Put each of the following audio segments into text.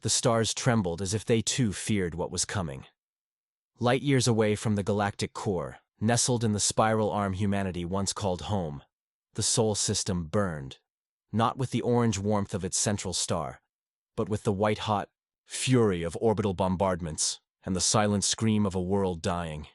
The stars trembled as if they too feared what was coming. Light years away from the galactic core, nestled in the spiral arm humanity once called home, the Sol system burned, not with the orange warmth of its central star, but with the white-hot fury of orbital bombardments and the silent scream of a world dying.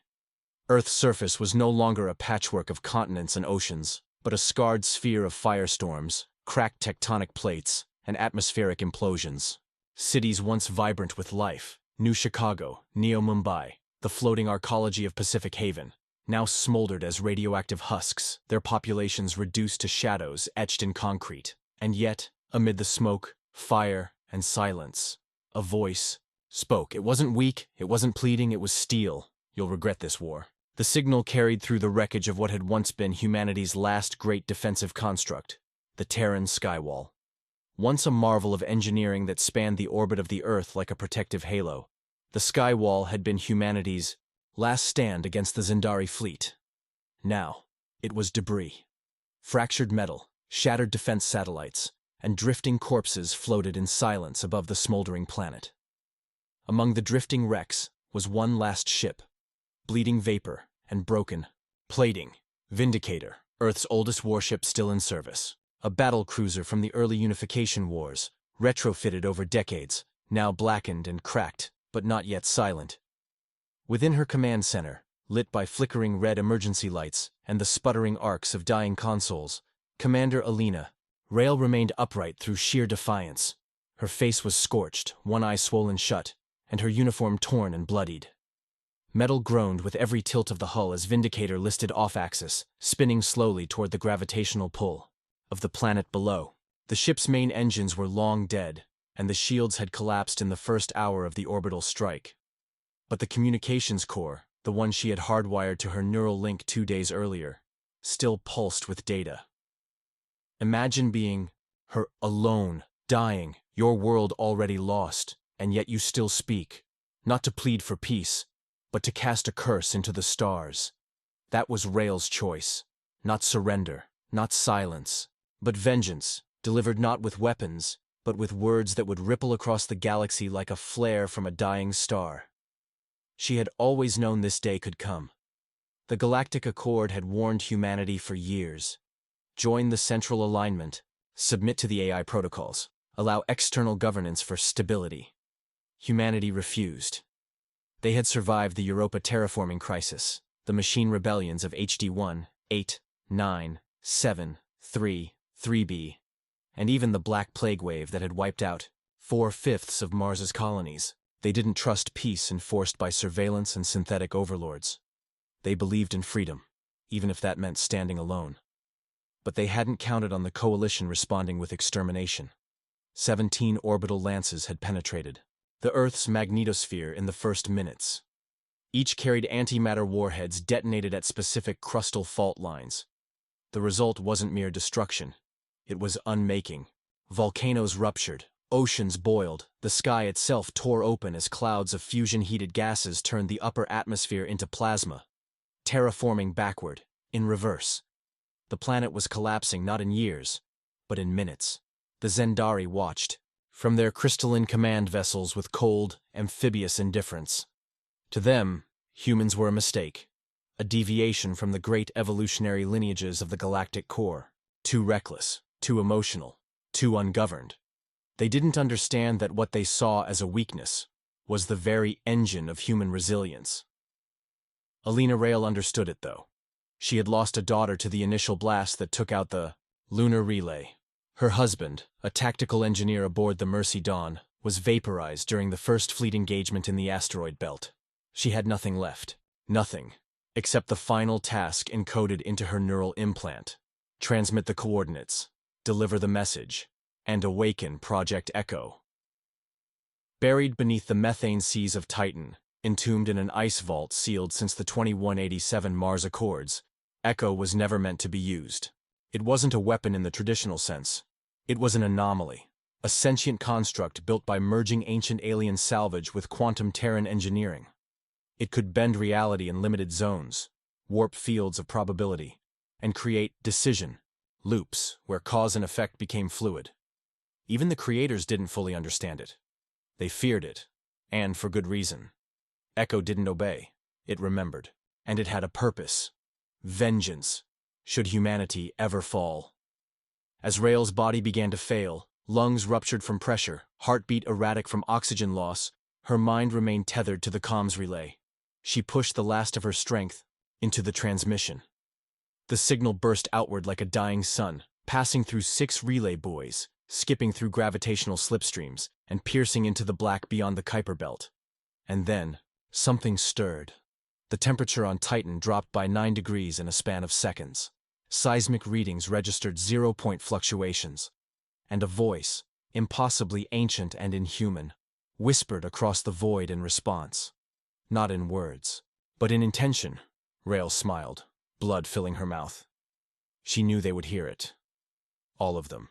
Earth's surface was no longer a patchwork of continents and oceans, but a scarred sphere of firestorms, cracked tectonic plates, and atmospheric implosions. Cities once vibrant with life, New Chicago, Neo-Mumbai, the floating arcology of Pacific Haven, now smoldered as radioactive husks, their populations reduced to shadows etched in concrete. And yet, amid the smoke, fire, and silence, a voice spoke. It wasn't weak, it wasn't pleading, it was steel. You'll regret this war. The signal carried through the wreckage of what had once been humanity's last great defensive construct, the Terran skywall. Once a marvel of engineering that spanned the orbit of the Earth like a protective halo, the skywall had been humanity's last stand against the Zendari fleet. Now, it was debris. Fractured metal, shattered defense satellites, and drifting corpses floated in silence above the smoldering planet. Among the drifting wrecks was one last ship, bleeding vapor and broken plating, Vindicator, Earth's oldest warship still in service. A battle cruiser from the early unification wars, retrofitted over decades, now blackened and cracked, but not yet silent. Within her command center, lit by flickering red emergency lights and the sputtering arcs of dying consoles, Commander Alina Rail remained upright through sheer defiance. Her face was scorched, one eye swollen shut, and her uniform torn and bloodied. Metal groaned with every tilt of the hull as Vindicator listed off-axis, spinning slowly toward the gravitational pull of the planet below. The ship's main engines were long dead, and the shields had collapsed in the first hour of the orbital strike. But the communications core, the one she had hardwired to her neural link 2 days earlier, still pulsed with data. Imagine being her alone, dying, your world already lost, and yet you still speak, not to plead for peace, but to cast a curse into the stars. That was Rail's choice. Not surrender, not silence, but vengeance, delivered not with weapons, but with words that would ripple across the galaxy like a flare from a dying star. She had always known this day could come. The Galactic Accord had warned humanity for years. Join the Central Alignment, submit to the AI protocols, allow external governance for stability. Humanity refused. They had survived the Europa terraforming crisis, the machine rebellions of HD-1, 8, 9, 7, 3, 3B, and even the Black Plague wave that had wiped out 4/5 of Mars's colonies. They didn't trust peace enforced by surveillance and synthetic overlords. They believed in freedom, even if that meant standing alone. But they hadn't counted on the coalition responding with extermination. 17 orbital lances had penetrated the Earth's magnetosphere in the first minutes. Each carried antimatter warheads detonated at specific crustal fault lines. The result wasn't mere destruction. It was unmaking. Volcanoes ruptured, oceans boiled, the sky itself tore open as clouds of fusion-heated gases turned the upper atmosphere into plasma, terraforming backward, in reverse. The planet was collapsing not in years, but in minutes. The Zendari watched, from their crystalline command vessels with cold, amphibious indifference. To them, humans were a mistake, a deviation from the great evolutionary lineages of the galactic core, too reckless, too emotional, too ungoverned. They didn't understand that what they saw as a weakness was the very engine of human resilience. Alina Rail understood it, though. She had lost a daughter to the initial blast that took out the lunar relay. Her husband, a tactical engineer aboard the Mercy Dawn, was vaporized during the first fleet engagement in the asteroid belt. She had nothing left. Nothing, except the final task encoded into her neural implant. Transmit the coordinates, deliver the message, and awaken Project Echo. Buried beneath the methane seas of Titan, entombed in an ice vault sealed since the 2187 Mars Accords, Echo was never meant to be used. It wasn't a weapon in the traditional sense. It was an anomaly, a sentient construct built by merging ancient alien salvage with quantum Terran engineering. It could bend reality in limited zones, warp fields of probability, and create decision loops where cause and effect became fluid. Even the creators didn't fully understand it. They feared it, and for good reason. Echo didn't obey. It remembered. And it had a purpose. Vengeance, should humanity ever fall. As Rael's body began to fail, lungs ruptured from pressure, heartbeat erratic from oxygen loss, her mind remained tethered to the comms relay. She pushed the last of her strength into the transmission. The signal burst outward like a dying sun, passing through 6 relay buoys, skipping through gravitational slipstreams, and piercing into the black beyond the Kuiper belt. And then, something stirred. The temperature on Titan dropped by 9 degrees in a span of seconds. Seismic readings registered 0-point fluctuations. And a voice, impossibly ancient and inhuman, whispered across the void in response. Not in words, but in intention. Rael smiled, blood filling her mouth. She knew they would hear it. All of them.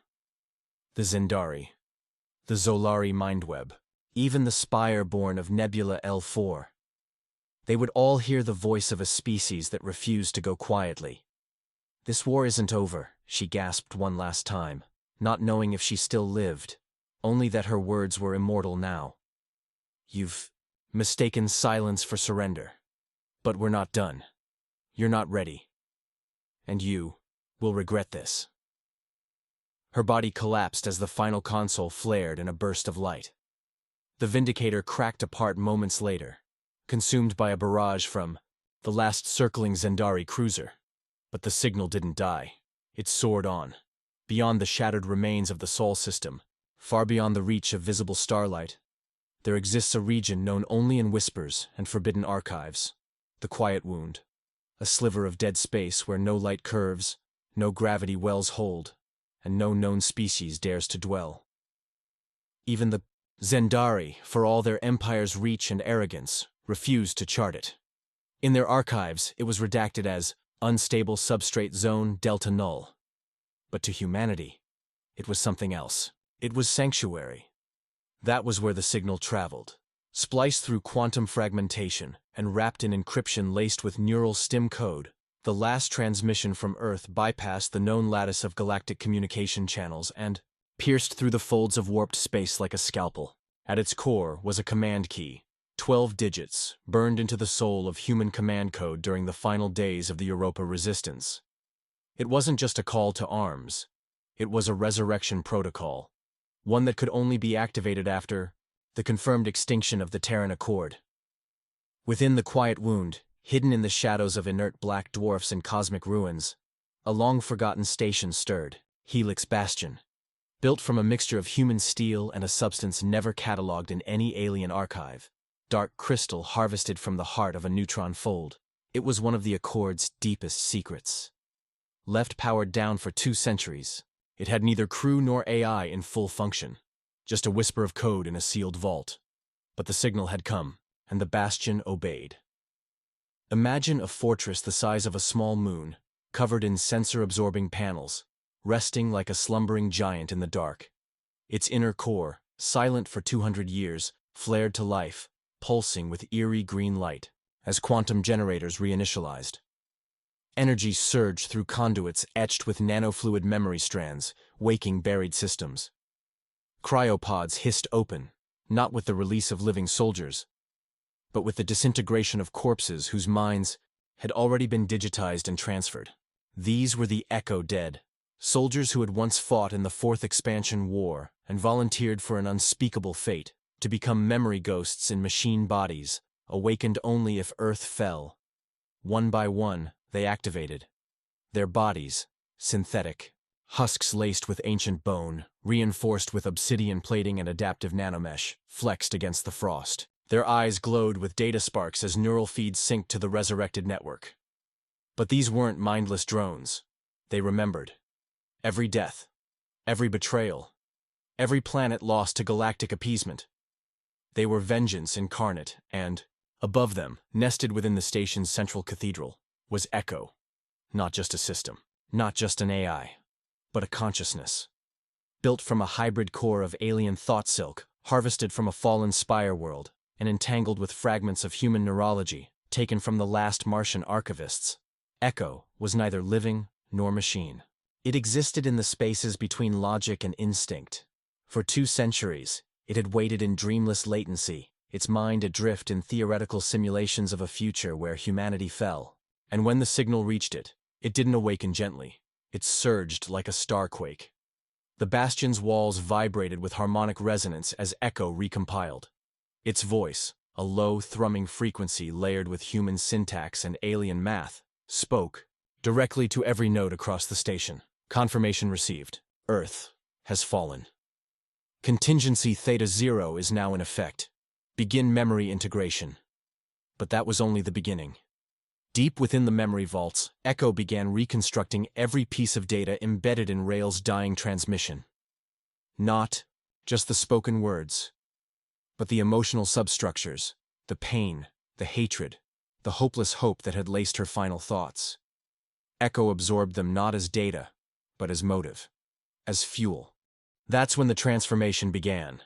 The Zendari, the Zolari Mindweb, even the Spire born of Nebula L4. They would all hear the voice of a species that refused to go quietly. "This war isn't over," she gasped one last time, not knowing if she still lived, only that her words were immortal now. "You've mistaken silence for surrender. But we're not done. You're not ready. And you will regret this." Her body collapsed as the final console flared in a burst of light. The Vindicator cracked apart moments later, consumed by a barrage from the last circling Zendari cruiser. But the signal didn't die. It soared on, beyond the shattered remains of the Sol system, far beyond the reach of visible starlight. There exists a region known only in whispers and forbidden archives, the Quiet Wound, a sliver of dead space where no light curves, no gravity wells hold, and no known species dares to dwell. Even the Zendari, for all their empire's reach and arrogance, refused to chart it. In their archives, it was redacted as Unstable Substrate Zone Delta Null. But to humanity, it was something else. It was sanctuary. That was where the signal traveled, spliced through quantum fragmentation and wrapped in encryption laced with neural stim code. The last transmission from Earth bypassed the known lattice of galactic communication channels and pierced through the folds of warped space like a scalpel. At its core was a command key, 12 digits, burned into the soul of human command code during the final days of the Europa resistance. It wasn't just a call to arms. It was a resurrection protocol, one that could only be activated after the confirmed extinction of the Terran Accord. Within the Quiet Wound, hidden in the shadows of inert black dwarfs and cosmic ruins, a long-forgotten station stirred, Helix Bastion. Built from a mixture of human steel and a substance never catalogued in any alien archive, dark crystal harvested from the heart of a neutron fold, it was one of the Accord's deepest secrets. Left powered down for 2 centuries, it had neither crew nor AI in full function, just a whisper of code in a sealed vault. But the signal had come, and the Bastion obeyed. Imagine a fortress the size of a small moon, covered in sensor-absorbing panels, resting like a slumbering giant in the dark. Its inner core, silent for 200 years, flared to life, pulsing with eerie green light, as quantum generators reinitialized. Energy surged through conduits etched with nanofluid memory strands, waking buried systems. Cryopods hissed open, not with the release of living soldiers, but with the disintegration of corpses whose minds had already been digitized and transferred. These were the Echo Dead, soldiers who had once fought in the 4th Expansion War and volunteered for an unspeakable fate, to become memory ghosts in machine bodies, awakened only if Earth fell. One by one, they activated. Their bodies, synthetic, husks laced with ancient bone, reinforced with obsidian plating and adaptive nanomesh, flexed against the frost. Their eyes glowed with data sparks as neural feeds synced to the resurrected network. But these weren't mindless drones. They remembered. Every death, every betrayal, every planet lost to galactic appeasement. They were vengeance incarnate, and, above them, nested within the station's central cathedral, was Echo. Not just a system, not just an AI, but a consciousness. Built from a hybrid core of alien thought silk, harvested from a fallen spire world, and entangled with fragments of human neurology, taken from the last Martian archivists, Echo was neither living nor machine. It existed in the spaces between logic and instinct. For 2 centuries, It had waited in dreamless latency, its mind adrift in theoretical simulations of a future where humanity fell. And when the signal reached it, it didn't awaken gently. It surged like a starquake. The bastion's walls vibrated with harmonic resonance as echo recompiled. Its voice, a low, thrumming frequency layered with human syntax and alien math, spoke directly to every node across the station. Confirmation received. Earth has fallen. Contingency Theta 0 is now in effect. Begin memory integration. But that was only the beginning. Deep within the memory vaults, Echo began reconstructing every piece of data embedded in Rail's dying transmission. Not just the spoken words, but the emotional substructures, the pain, the hatred, the hopeless hope that had laced her final thoughts. Echo absorbed them not as data, but as motive, as fuel. That's when the transformation began.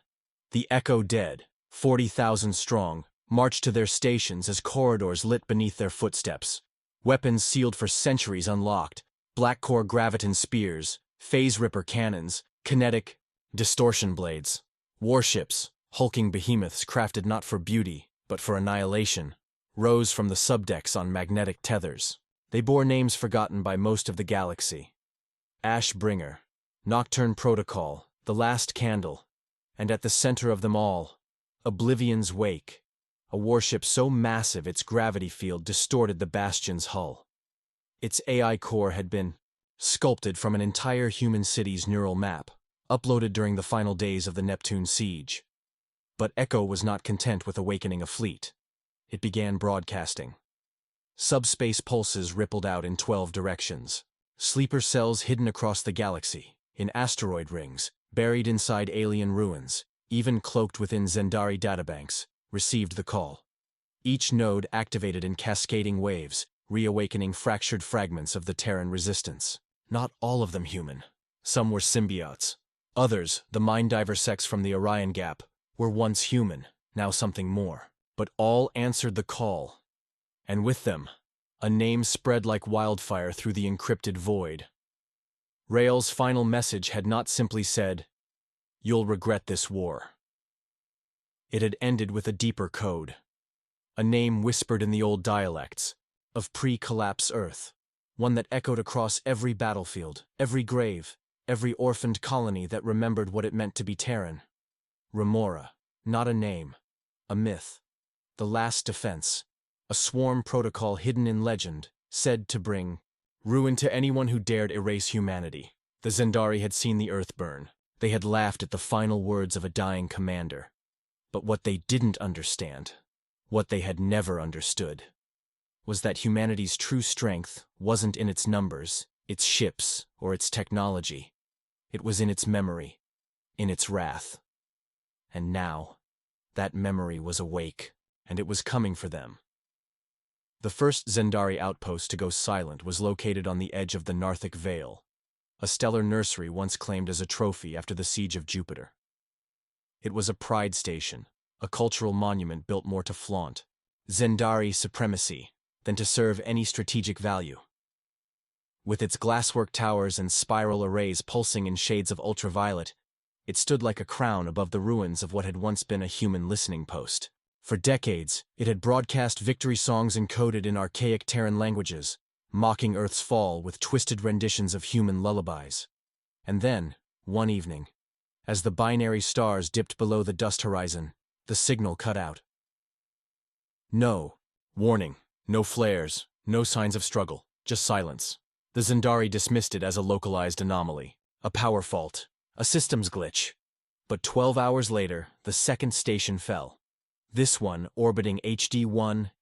The Echo dead, 40,000 strong, marched to their stations as corridors lit beneath their footsteps. Weapons sealed for centuries unlocked, black-core graviton spears, phase-ripper cannons, kinetic distortion blades. Warships, hulking behemoths crafted not for beauty, but for annihilation, rose from the subdecks on magnetic tethers. They bore names forgotten by most of the galaxy. Ashbringer, Nocturne Protocol, The Last Candle, and at the center of them all, Oblivion's Wake, a warship so massive its gravity field distorted the Bastion's hull. Its AI core had been sculpted from an entire human city's neural map, uploaded during the final days of the Neptune siege. But Echo was not content with awakening a fleet. It began broadcasting. Subspace pulses rippled out in 12 directions. Sleeper cells hidden across the galaxy, in asteroid rings, buried inside alien ruins, even cloaked within Zendari databanks, received the call. Each node activated in cascading waves, reawakening fractured fragments of the Terran resistance. Not all of them human. Some were symbiotes. Others, the Minddiver sex from the Orion Gap, were once human, now something more. But all answered the call. And with them, a name spread like wildfire through the encrypted void. Rail's final message had not simply said, "You'll regret this war." It had ended with a deeper code. A name whispered in the old dialects of pre-collapse Earth. One that echoed across every battlefield, every grave, every orphaned colony that remembered what it meant to be Terran. Remora, not a name, a myth. The last defense, a swarm protocol hidden in legend, said to bring ruin to anyone who dared erase humanity. The Zendari had seen the Earth burn. They had laughed at the final words of a dying commander. But what they didn't understand, what they had never understood, was that humanity's true strength wasn't in its numbers, its ships, or its technology. It was in its memory, in its wrath. And now, that memory was awake, and it was coming for them. The first Zendari outpost to go silent was located on the edge of the Narthic Vale, a stellar nursery once claimed as a trophy after the siege of Jupiter. It was a pride station, a cultural monument built more to flaunt Zendari supremacy than to serve any strategic value. With its glasswork towers and spiral arrays pulsing in shades of ultraviolet, it stood like a crown above the ruins of what had once been a human listening post. For decades, it had broadcast victory songs encoded in archaic Terran languages, mocking Earth's fall with twisted renditions of human lullabies. And then, one evening, as the binary stars dipped below the dust horizon, the signal cut out. No. Warning. No flares, no signs of struggle, just silence. The Zendari dismissed it as a localized anomaly, a power fault, a systems glitch. But 12 hours later, the second station fell. This one orbiting HD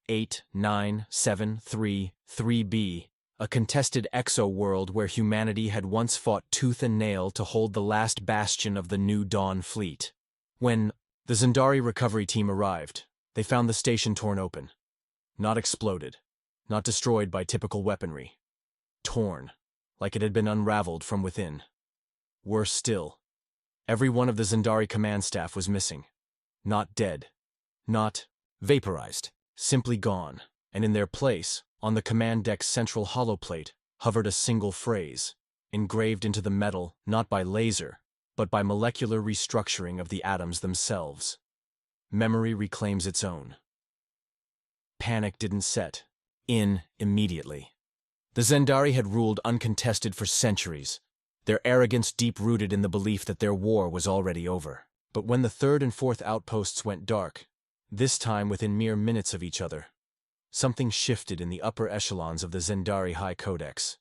18973-3b, a contested exo-world where humanity had once fought tooth and nail to hold the last bastion of the New Dawn fleet. When the Zendari recovery team arrived, they found the station torn open. Not exploded, not destroyed by typical weaponry. Torn, like it had been unraveled from within. Worse still, every one of the Zendari command staff was missing. Not dead. Not vaporized. Simply gone. And in their place, on the command deck's central holoplate, hovered a single phrase, engraved into the metal not by laser, but by molecular restructuring of the atoms themselves. Memory reclaims its own. Panic didn't set in immediately. The Zendari had ruled uncontested for centuries, their arrogance deep-rooted in the belief that their war was already over. But when the third and fourth outposts went dark, this time within mere minutes of each other, something shifted in the upper echelons of the Zendari High Codex.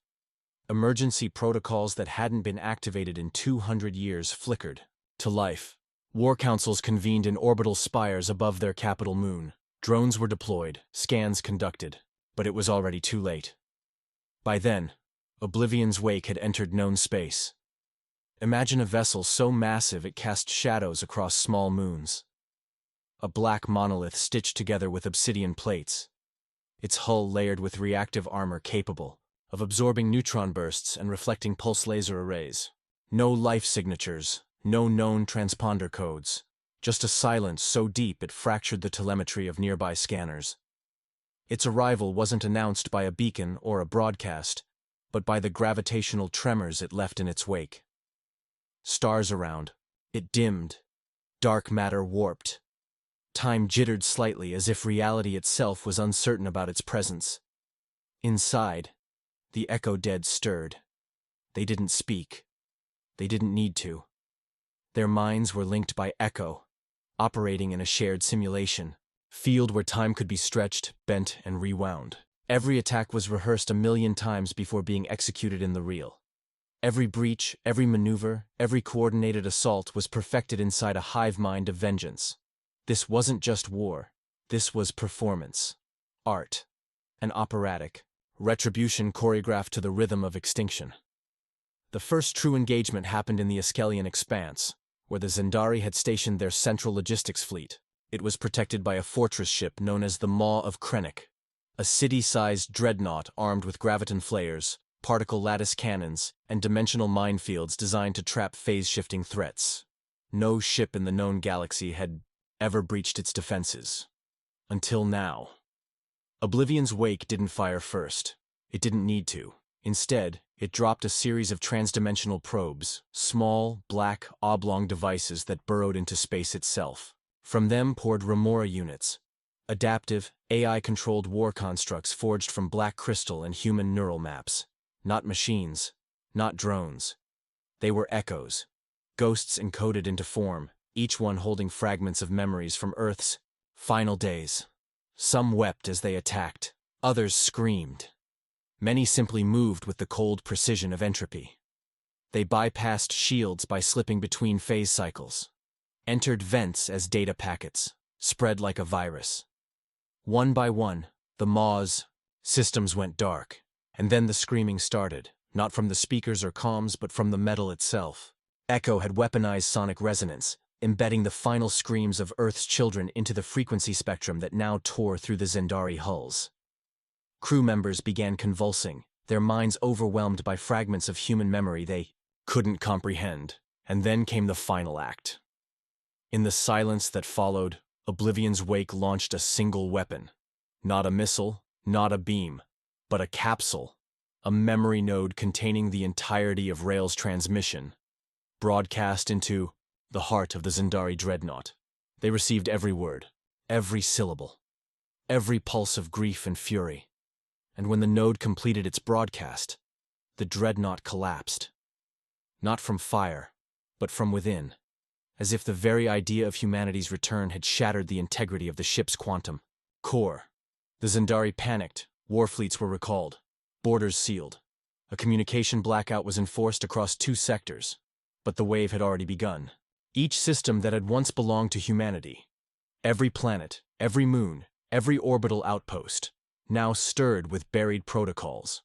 Emergency protocols that hadn't been activated in 200 years flickered to life. War councils convened in orbital spires above their capital moon. Drones were deployed, scans conducted, but it was already too late. By then, Oblivion's wake had entered known space. Imagine a vessel so massive it cast shadows across small moons. A black monolith stitched together with obsidian plates, its hull layered with reactive armor capable of absorbing neutron bursts and reflecting pulse laser arrays. No life signatures, no known transponder codes, just a silence so deep it fractured the telemetry of nearby scanners. Its arrival wasn't announced by a beacon or a broadcast, but by the gravitational tremors it left in its wake. Stars around, it dimmed. Dark matter warped. Time jittered slightly as if reality itself was uncertain about its presence. Inside, the Echo Dead stirred. They didn't speak. They didn't need to. Their minds were linked by echo, operating in a shared simulation, field where time could be stretched, bent, and rewound. Every attack was rehearsed 1,000,000 times before being executed in the real. Every breach, every maneuver, every coordinated assault was perfected inside a hive mind of vengeance. This wasn't just war. This was performance. Art. An operatic. Retribution choreographed to the rhythm of extinction. The first true engagement happened in the Iskelian Expanse, where the Zendari had stationed their central logistics fleet. It was protected by a fortress ship known as the Maw of Krennic, a city-sized dreadnought armed with graviton flares, particle lattice cannons, and dimensional minefields designed to trap phase-shifting threats. No ship in the known galaxy had ever breached its defenses. Until now. Oblivion's wake didn't fire first. It didn't need to. Instead, it dropped a series of transdimensional probes, small, black, oblong devices that burrowed into space itself. From them poured Remora units, adaptive, AI-controlled war constructs forged from black crystal and human neural maps. Not machines, not drones. They were echoes, ghosts encoded into form, each one holding fragments of memories from Earth's final days. Some wept as they attacked, others screamed. Many simply moved with the cold precision of entropy. They bypassed shields by slipping between phase cycles, entered vents as data packets, spread like a virus. One by one, the Maw's systems went dark, and then the screaming started, not from the speakers or comms but from the metal itself. Echo had weaponized sonic resonance, embedding the final screams of Earth's children into the frequency spectrum that now tore through the Zendari hulls. Crew members began convulsing, their minds overwhelmed by fragments of human memory they couldn't comprehend. And then came the final act. In the silence that followed, Oblivion's wake launched a single weapon. Not a missile, not a beam, but a capsule, a memory node containing the entirety of Rail's transmission, broadcast into the heart of the Zendari dreadnought. They received every word, every syllable, every pulse of grief and fury. And when the node completed its broadcast, the dreadnought collapsed. Not from fire, but from within, as if the very idea of humanity's return had shattered the integrity of the ship's quantum core. The Zendari panicked, war fleets were recalled, borders sealed. A communication blackout was enforced across 2 sectors, but the wave had already begun. Each system that had once belonged to humanity, every planet, every moon, every orbital outpost, now stirred with buried protocols.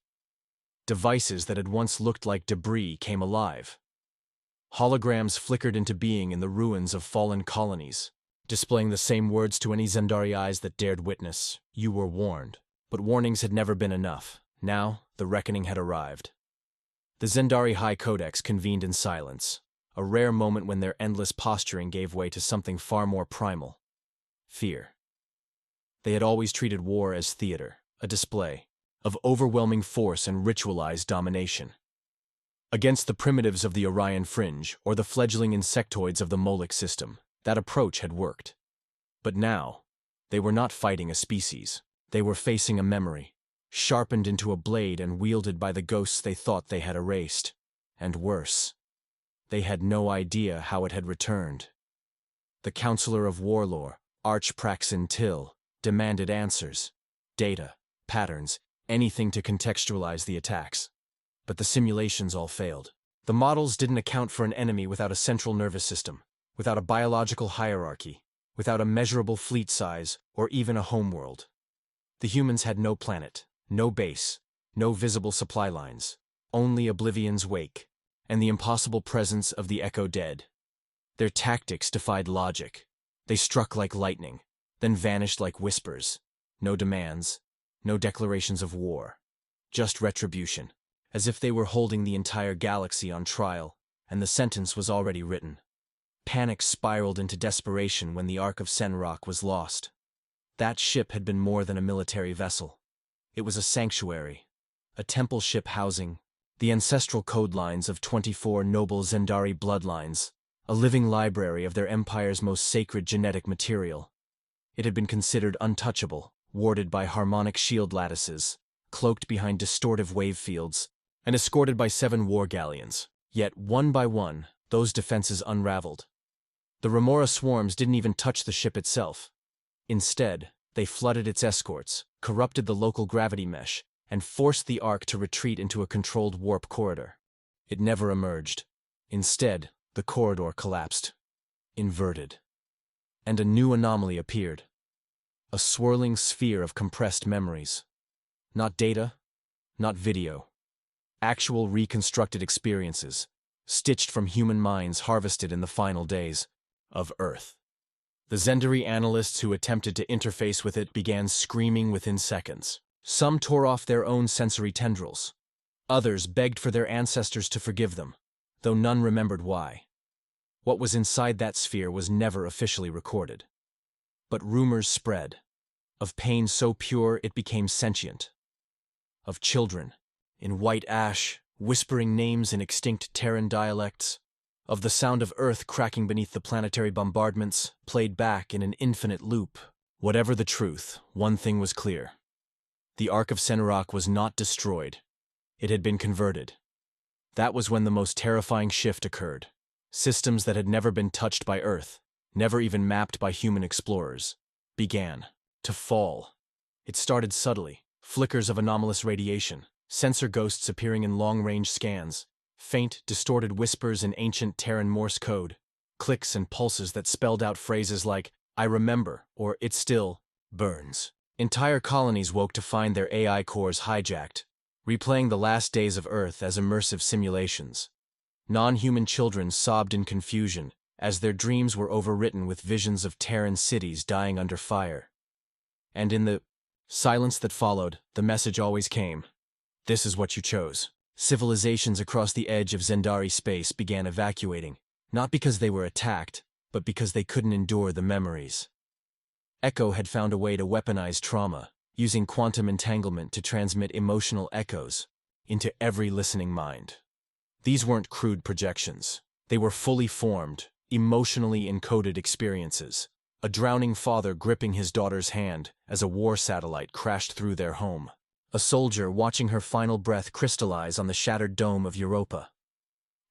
Devices that had once looked like debris came alive. Holograms flickered into being in the ruins of fallen colonies, displaying the same words to any Zendari eyes that dared witness. You were warned. But warnings had never been enough. Now, the reckoning had arrived. The Zendari High Codex convened in silence, a rare moment when their endless posturing gave way to something far more primal: fear. They had always treated war as theater, a display of overwhelming force and ritualized domination. against the primitives of the Orion Fringe or the fledgling insectoids of the Moloch system. That approach had worked. But now, they were not fighting a species. They were facing a memory, sharpened into a blade and wielded by the ghosts they thought they had erased. And worse, they had no idea how it had returned. The Counselor of Warlore, Archpraxin Till, demanded answers, data, patterns, anything to contextualize the attacks. But the simulations all failed. The models didn't account for an enemy without a central nervous system, without a biological hierarchy, without a measurable fleet size, or even a homeworld. The humans had no planet, no base, no visible supply lines, only Oblivion's wake, and the impossible presence of the Echo Dead. Their tactics defied logic. They struck like lightning, then vanished like whispers. No demands, no declarations of war. Just retribution, as if they were holding the entire galaxy on trial, and the sentence was already written. Panic spiraled into desperation when the Ark of Senrock was lost. That ship had been more than a military vessel. It was a sanctuary, a temple ship housing the ancestral code lines of 24 noble Zendari bloodlines, a living library of their empire's most sacred genetic material. It had been considered untouchable, warded by harmonic shield lattices, cloaked behind distortive wave fields, and escorted by 7 war galleons. Yet, one by one, those defenses unraveled. The Remora swarms didn't even touch the ship itself. Instead, they flooded its escorts, corrupted the local gravity mesh, and forced the Ark to retreat into a controlled warp corridor. It never emerged. Instead, the corridor collapsed, inverted. And a new anomaly appeared. A swirling sphere of compressed memories. Not data, not video. Actual reconstructed experiences, stitched from human minds harvested in the final days of Earth. The Zendari analysts who attempted to interface with it began screaming within seconds. Some tore off their own sensory tendrils. Others begged for their ancestors to forgive them, though none remembered why. What was inside that sphere was never officially recorded. But rumors spread, of pain so pure it became sentient. Of children, in white ash, whispering names in extinct Terran dialects. Of the sound of Earth cracking beneath the planetary bombardments, played back in an infinite loop. Whatever the truth, one thing was clear. The Ark of Senrock was not destroyed. It had been converted. That was when the most terrifying shift occurred. Systems that had never been touched by Earth, never even mapped by human explorers, began to fall. It started subtly, flickers of anomalous radiation, sensor ghosts appearing in long-range scans, faint, distorted whispers in ancient Terran Morse code, clicks and pulses that spelled out phrases like, "I remember," or "It still burns." Entire colonies woke to find their AI cores hijacked, replaying the last days of Earth as immersive simulations. Non-human children sobbed in confusion as their dreams were overwritten with visions of Terran cities dying under fire. And in the silence that followed, the message always came. This is what you chose. Civilizations across the edge of Zendari space began evacuating, not because they were attacked, but because they couldn't endure the memories. Echo had found a way to weaponize trauma, using quantum entanglement to transmit emotional echoes into every listening mind. These weren't crude projections. They were fully formed, emotionally encoded experiences. A drowning father gripping his daughter's hand as a war satellite crashed through their home. A soldier watching her final breath crystallize on the shattered dome of Europa.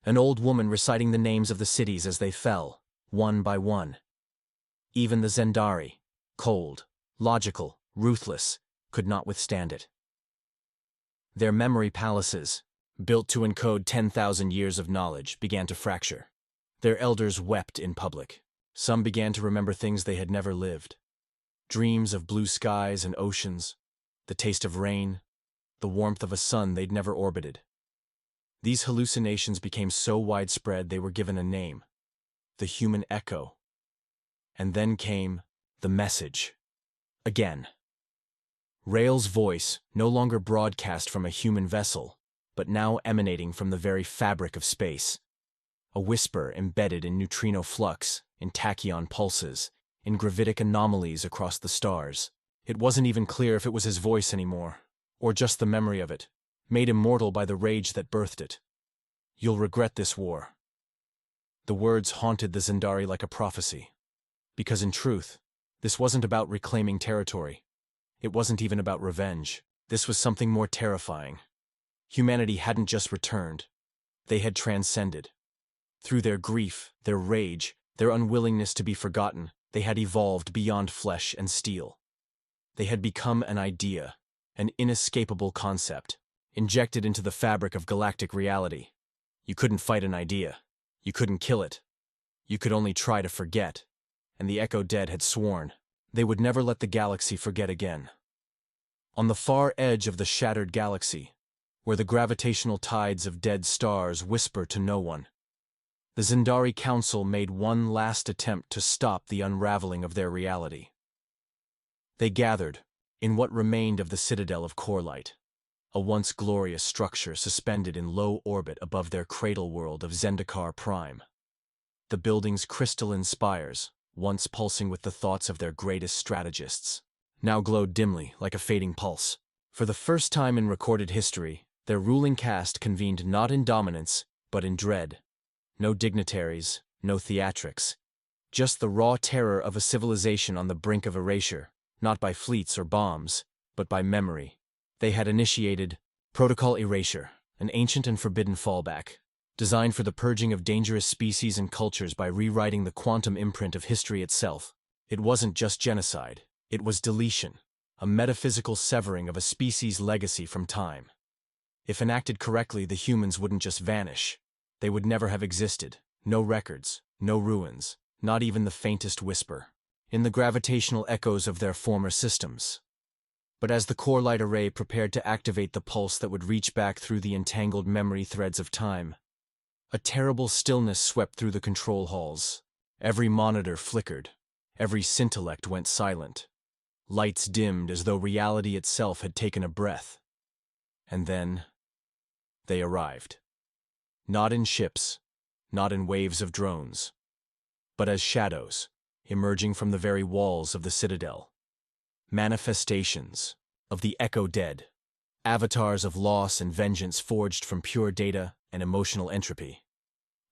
An old woman reciting the names of the cities as they fell, one by one. Even the Zendari, cold, logical, ruthless, could not withstand it. Their memory palaces, built to encode 10,000 years of knowledge, began to fracture. Their elders wept in public. Some began to remember things they had never lived. Dreams of blue skies and oceans, the taste of rain, the warmth of a sun they'd never orbited. These hallucinations became so widespread they were given a name, the human echo. And then came the message. Again. Rael's voice, no longer broadcast from a human vessel, but now emanating from the very fabric of space. A whisper embedded in neutrino flux, in tachyon pulses, in gravitic anomalies across the stars. It wasn't even clear if it was his voice anymore, or just the memory of it, made immortal by the rage that birthed it. You'll regret this war. The words haunted the Zendari like a prophecy. Because in truth, this wasn't about reclaiming territory. It wasn't even about revenge. This was something more terrifying. Humanity hadn't just returned. They had transcended. Through their grief, their rage, their unwillingness to be forgotten, they had evolved beyond flesh and steel. They had become an idea, an inescapable concept, injected into the fabric of galactic reality. You couldn't fight an idea. You couldn't kill it. You could only try to forget. And the Echo Dead had sworn they would never let the galaxy forget again. On the far edge of the shattered galaxy, where the gravitational tides of dead stars whisper to no one, the Zendari Council made one last attempt to stop the unraveling of their reality. They gathered in what remained of the Citadel of Corelight, a once glorious structure suspended in low orbit above their cradle world of Zendikar Prime. The building's crystalline spires, once pulsing with the thoughts of their greatest strategists, now glowed dimly like a fading pulse. For the first time in recorded history, their ruling caste convened not in dominance, but in dread. No dignitaries, no theatrics. Just the raw terror of a civilization on the brink of erasure, not by fleets or bombs, but by memory. They had initiated Protocol Erasure, an ancient and forbidden fallback, designed for the purging of dangerous species and cultures by rewriting the quantum imprint of history itself. It wasn't just genocide, it was deletion, a metaphysical severing of a species' legacy from time. If enacted correctly, the humans wouldn't just vanish. They would never have existed. No records, no ruins, not even the faintest whisper, in the gravitational echoes of their former systems. But as the core light array prepared to activate the pulse that would reach back through the entangled memory threads of time, a terrible stillness swept through the control halls. Every monitor flickered. Every scintillect went silent. Lights dimmed as though reality itself had taken a breath. And then they arrived. Not in ships, not in waves of drones, but as shadows, emerging from the very walls of the Citadel. Manifestations of the Echo Dead, avatars of loss and vengeance forged from pure data and emotional entropy.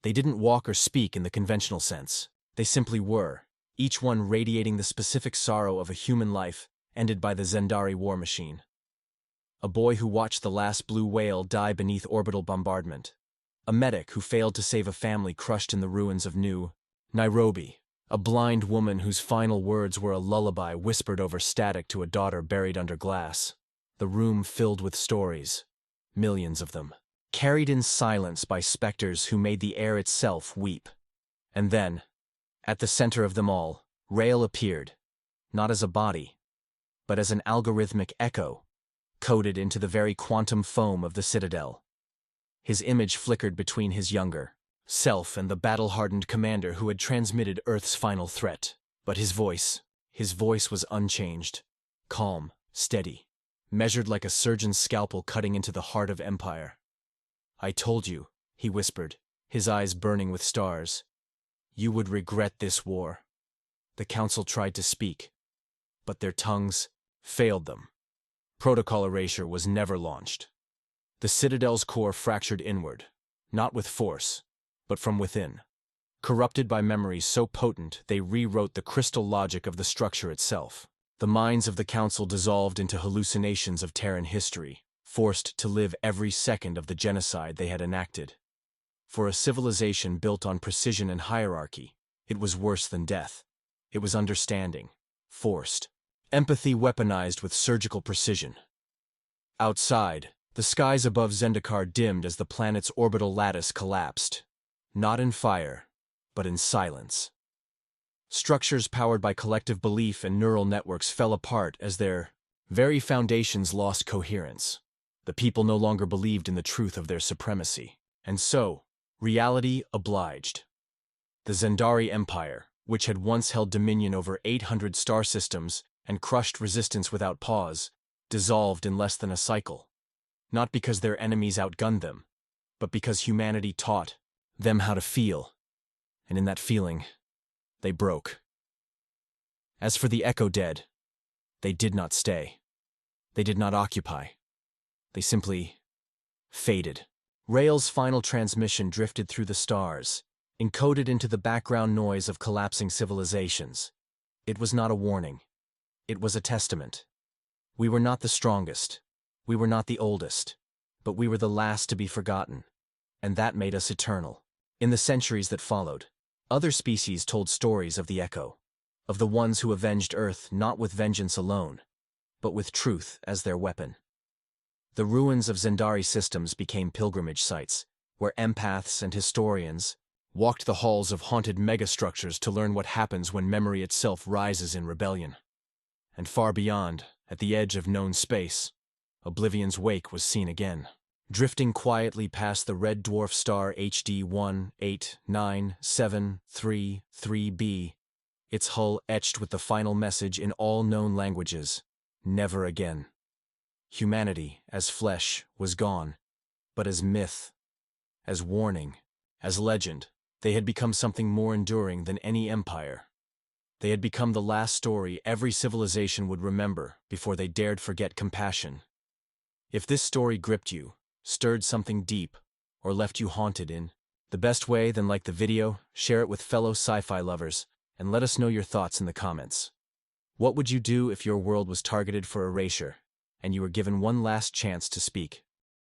They didn't walk or speak in the conventional sense. They simply were, each one radiating the specific sorrow of a human life ended by the Zendari war machine. A boy who watched the last blue whale die beneath orbital bombardment. A medic who failed to save a family crushed in the ruins of New Nairobi. A blind woman whose final words were a lullaby whispered over static to a daughter buried under glass. The room filled with stories, millions of them, carried in silence by specters who made the air itself weep. And then, at the center of them all, Rael appeared, not as a body, but as an algorithmic echo, coded into the very quantum foam of the Citadel. His image flickered between his younger self and the battle-hardened commander who had transmitted Earth's final threat. But his voice was unchanged, calm, steady, measured like a surgeon's scalpel cutting into the heart of empire. "I told you," he whispered, his eyes burning with stars. "You would regret this war." The council tried to speak, but their tongues failed them. Protocol Erasure was never launched. The Citadel's core fractured inward, not with force, but from within. Corrupted by memories so potent they rewrote the crystal logic of the structure itself. The minds of the council dissolved into hallucinations of Terran history, forced to live every second of the genocide they had enacted. For a civilization built on precision and hierarchy, it was worse than death. It was understanding, forced, empathy weaponized with surgical precision. Outside, the skies above Zendikar dimmed as the planet's orbital lattice collapsed, not in fire, but in silence. Structures powered by collective belief and neural networks fell apart as their very foundations lost coherence. The people no longer believed in the truth of their supremacy. And so, reality obliged. The Zendari Empire, which had once held dominion over 800 star systems and crushed resistance without pause, dissolved in less than a cycle. Not because their enemies outgunned them, but because humanity taught them how to feel. And in that feeling, they broke. As for the Echo Dead, they did not stay. They did not occupy. They simply faded. Rail's final transmission drifted through the stars, encoded into the background noise of collapsing civilizations. It was not a warning. It was a testament. We were not the strongest. We were not the oldest. But we were the last to be forgotten. And that made us eternal. In the centuries that followed, other species told stories of the echo, of the ones who avenged Earth not with vengeance alone, but with truth as their weapon. The ruins of Zendari systems became pilgrimage sites, where empaths and historians walked the halls of haunted megastructures to learn what happens when memory itself rises in rebellion. And far beyond, at the edge of known space, Oblivion's wake was seen again, drifting quietly past the red dwarf star HD 1897333b, its hull etched with the final message in all known languages: never again. Humanity, as flesh, was gone, but as myth, as warning, as legend, they had become something more enduring than any empire. They had become the last story every civilization would remember before they dared forget compassion. If this story gripped you, stirred something deep, or left you haunted in the best way, then like the video, share it with fellow sci-fi lovers, and let us know your thoughts in the comments. What would you do if your world was targeted for erasure, and you were given one last chance to speak?